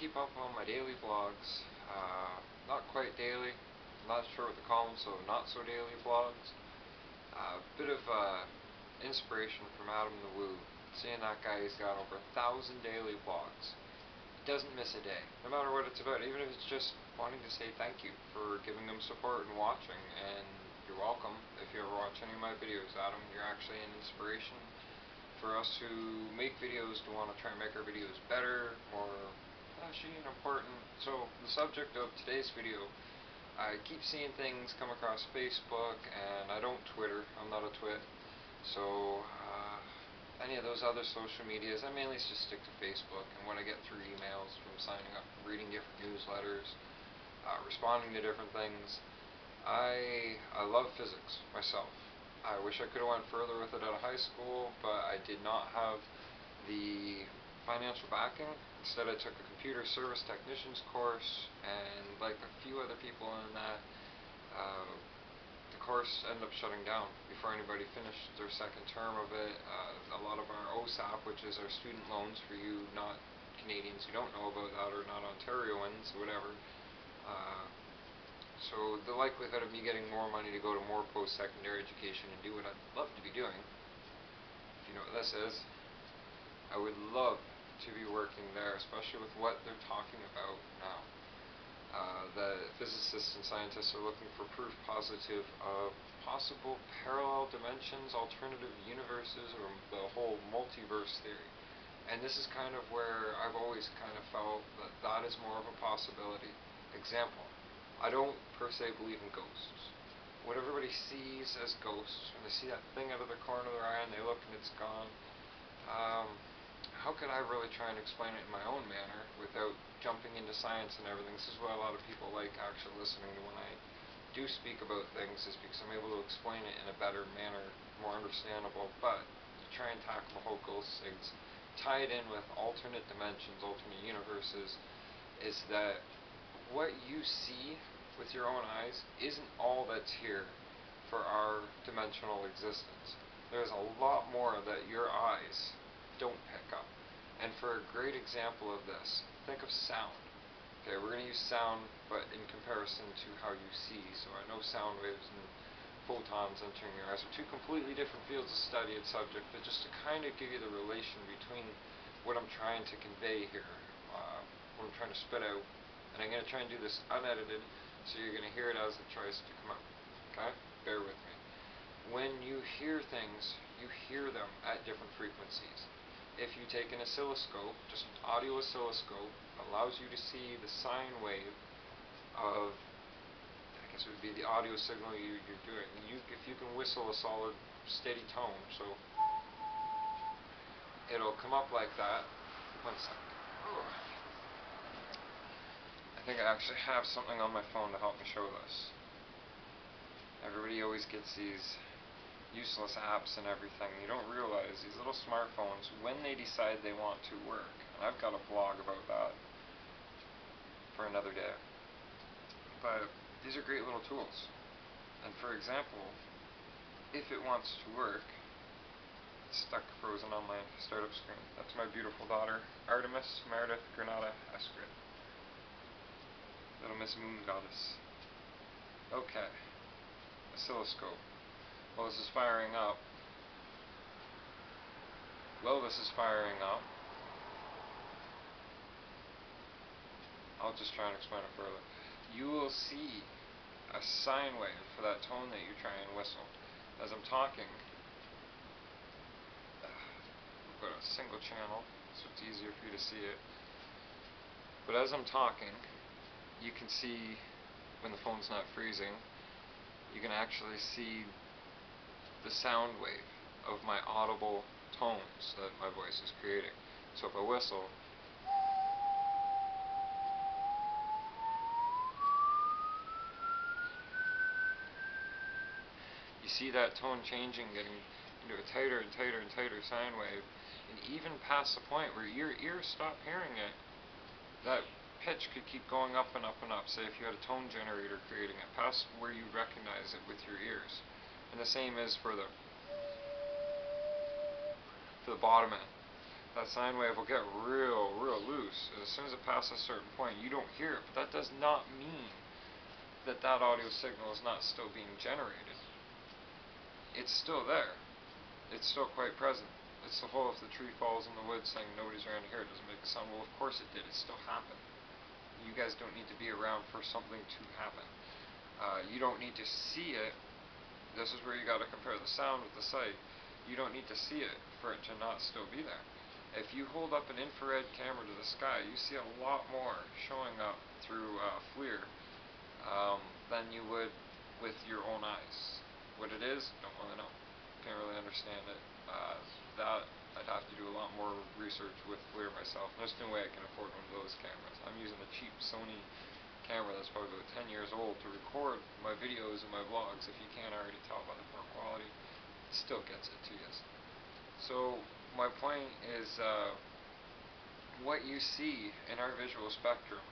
keep up on my daily vlogs. Not quite daily, not sure what to call them, so not so daily vlogs. Bit of inspiration from Adam the Woo. Seeing that guy, he's got over 1,000 daily vlogs. He doesn't miss a day, no matter what it's about, even if it's just wanting to say thank you for giving him support and watching. And you're welcome if you ever watch any of my videos. Adam, you're actually an inspiration for us who make videos to want to try and make our videos better, more flashy and important. So the subject of today's video, I keep seeing things come across Facebook, and I don't Twitter, I'm not a twit. So any of those other social medias, I mainly just stick to Facebook, and what I get through emails from signing up, reading different newsletters, responding to different things. I love physics myself. I wish I could have went further with it out of high school, but I did not have the financial backing. Instead, I took a computer service technician's course, and like a few other people in that, the course ended up shutting down before anybody finished their second term of it. A lot of our OSAP, which is our student loans for you not Canadians who don't know about that, or not Ontarians, whatever. So the likelihood of me getting more money to go to more post-secondary education and do what I'd love to be doing, if you know what this is, I would love to be working there, especially with what they're talking about now. The physicists and scientists are looking for proof positive of possible parallel dimensions, alternative universes, or the whole multiverse theory. And this is kind of where I've always kind of felt that that is more of a possibility. Example, I don't per se believe in ghosts. What everybody sees as ghosts, when they see that thing out of the corner of their eye and they look and it's gone, how could I really try and explain it in my own manner without jumping into science and everything? This is why a lot of people like actually listening to when I do speak about things, is because I'm able to explain it in a better manner, more understandable. But to try and tackle the whole ghost things, tie it in with alternate dimensions, alternate universes, is that what you see with your own eyes isn't all that's here for our dimensional existence. There's a lot more that your eyes don't pick up. And for a great example of this, think of sound. Okay, we're going to use sound, but in comparison to how you see. So I know sound waves and photons entering your eyes are two completely different fields of study and subject, but just to kind of give you the relation between what I'm trying to convey here, what I'm trying to spit out. And I'm going to try and do this unedited, so you're going to hear it as it tries to come out. Okay? Bear with me. When you hear things, you hear them at different frequencies. If you take an oscilloscope, just an audio oscilloscope, allows you to see the sine wave of, I guess it would be the audio signal you're doing. If you can whistle a solid, steady tone, so it'll come up like that. One sec. I think I actually have something on my phone to help me show this. Everybody always gets these useless apps and everything. You don't realize these little smartphones, when they decide they want to work, and I've got a vlog about that for another day, but these are great little tools. And for example, if it wants to work, it's stuck frozen on my startup screen. That's my beautiful daughter, Artemis Meredith Granada Eskrid, little Miss Moon Goddess. Okay, oscilloscope. Well, this is firing up. I'll just try and explain it further. You will see a sine wave for that tone that you try and whistle. As I'm talking, I'll go to a single channel so it's easier for you to see it. But as I'm talking, you can see, when the phone's not freezing, you can actually see the sound wave of my audible tones that my voice is creating. So if I whistle, you see that tone changing, getting into a tighter and tighter and tighter sine wave, and even past the point where your ears stop hearing it, that pitch could keep going up and up and up. Say if you had a tone generator creating it, past where you recognize it with your ears. And the same is for the bottom end. that sine wave will get real loose. As soon as it passes a certain point, you don't hear it, but that does not mean that that audio signal is not still being generated. It's still there. It's still quite present. It's the whole if the tree falls in the woods saying nobody's around here, it doesn't make a sound. Well, of course it did. It still happened. You guys don't need to be around for something to happen. You don't need to see it. This is where you got to compare the sound with the sight. You don't need to see it for it to not still be there. If you hold up an infrared camera to the sky, you see a lot more showing up through FLIR than you would with your own eyes. What it is, don't really know. Can't really understand it. That I'd have to do a lot more research with FLIR myself. There's no way I can afford one of those cameras. I'm using a cheap Sony camera that's probably about 10 years old to record my videos and my vlogs. If you can't already tell by the poor quality, it still gets it to you. So my point is, what you see in our visual spectrum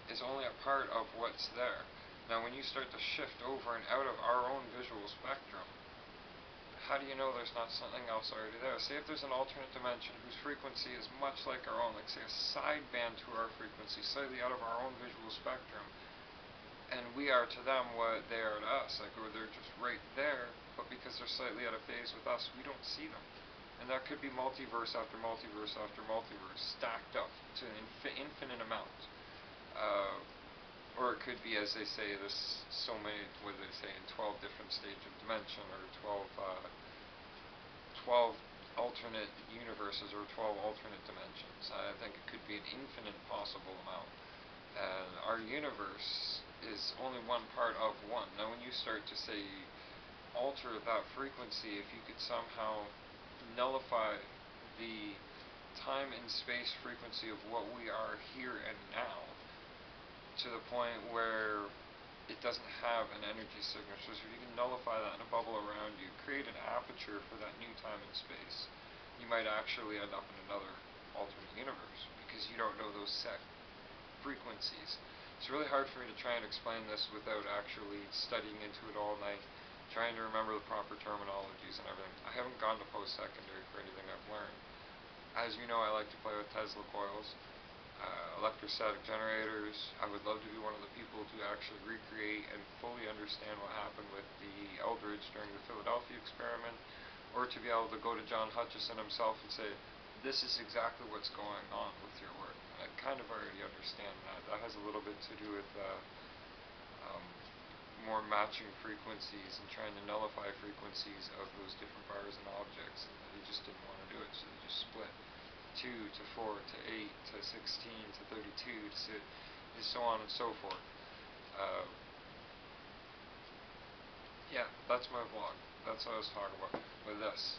is only a part of what's there. Now when you start to shift over and out of our own visual spectrum, how do you know there's not something else already there? Say if there's an alternate dimension whose frequency is much like our own, like say a sideband to our frequency, slightly out of our own visual spectrum, and we are to them what they are to us, like or they're just right there, but because they're slightly out of phase with us, we don't see them. And that could be multiverse after multiverse after multiverse, stacked up to an infinite amount. Or it could be, as they say, there's so many, what do they say, in 12 different stages of dimension, or 12 alternate universes, or 12 alternate dimensions. I think it could be an infinite possible amount. And our universe is only one part of one. Now when you start to say alter that frequency, if you could somehow nullify the time and space frequency of what we are here and now, to the point where it doesn't have an energy signature. So if you can nullify that in a bubble around you, create an aperture for that new time and space, you might actually end up in another alternate universe, because you don't know those set frequencies. It's really hard for me to try and explain this without actually studying into it all night, trying to remember the proper terminologies and everything. I haven't gone to post-secondary for anything I've learned. As you know, I like to play with Tesla coils. Electrostatic generators. I would love to be one of the people to actually recreate and fully understand what happened with the Eldridge during the Philadelphia experiment, or to be able to go to John Hutchison himself and say, this is exactly what's going on with your work. And I kind of already understand that. That has a little bit to do with more matching frequencies and trying to nullify frequencies of those different bars and objects. And they just didn't want to do it, so they just split. 2 to 4 to 8 to 16 to 32 to and so on and so forth. Yeah, that's my vlog. That's what I was talking about with this.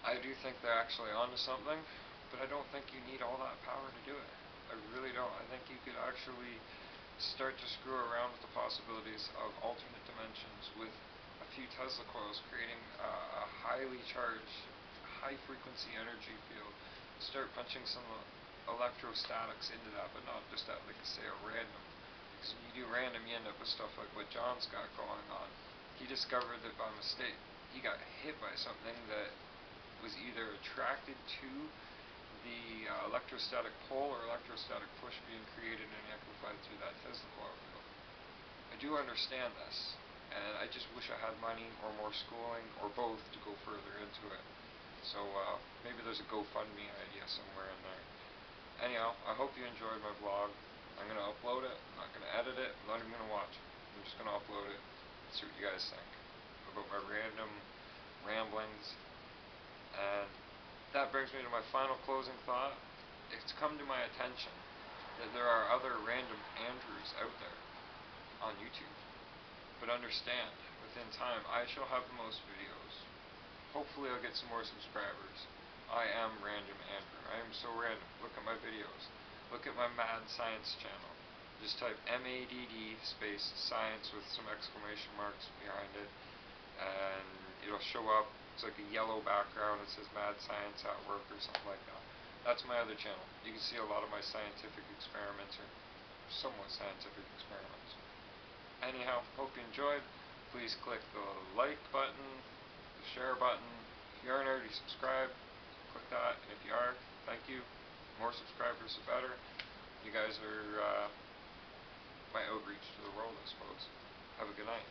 I do think they're actually onto something, but I don't think you need all that power to do it. I really don't. I think you could actually start to screw around with the possibilities of alternate dimensions with a few Tesla coils, creating a highly charged, high frequency energy field. Start punching some electrostatics into that, but not just at, like, say, a random. Because when you do random, you end up with stuff like what John's got going on. He discovered that by mistake. He got hit by something that was either attracted to the electrostatic pole or electrostatic push being created and amplified through that Tesla coil field. I do understand this, and I just wish I had money or more schooling or both to go further into it. So maybe there's a GoFundMe idea somewhere in there. Anyhow, I hope you enjoyed my vlog. I'm going to upload it. I'm not going to edit it. I'm not even going to watch it. I'm just going to upload it and see what you guys think about my random ramblings. And that brings me to my final closing thought. It's come to my attention that there are other random Andrews out there on YouTube. But understand, within time, I shall have the most videos. Hopefully I'll get some more subscribers. I am Random Andrew. I am so random. Look at my videos. Look at my Mad Science channel. Just type MADD space science with some exclamation marks behind it, and it'll show up. It's like a yellow background. It says Mad Science at Work or something like that. That's my other channel. You can see a lot of my scientific experiments, or somewhat scientific experiments. Anyhow, hope you enjoyed. Please click the like button, the share button. If you aren't already subscribed, click that, and if you are, you. More subscribers, the better. You guys are my outreach to the world, I suppose. Have a good night.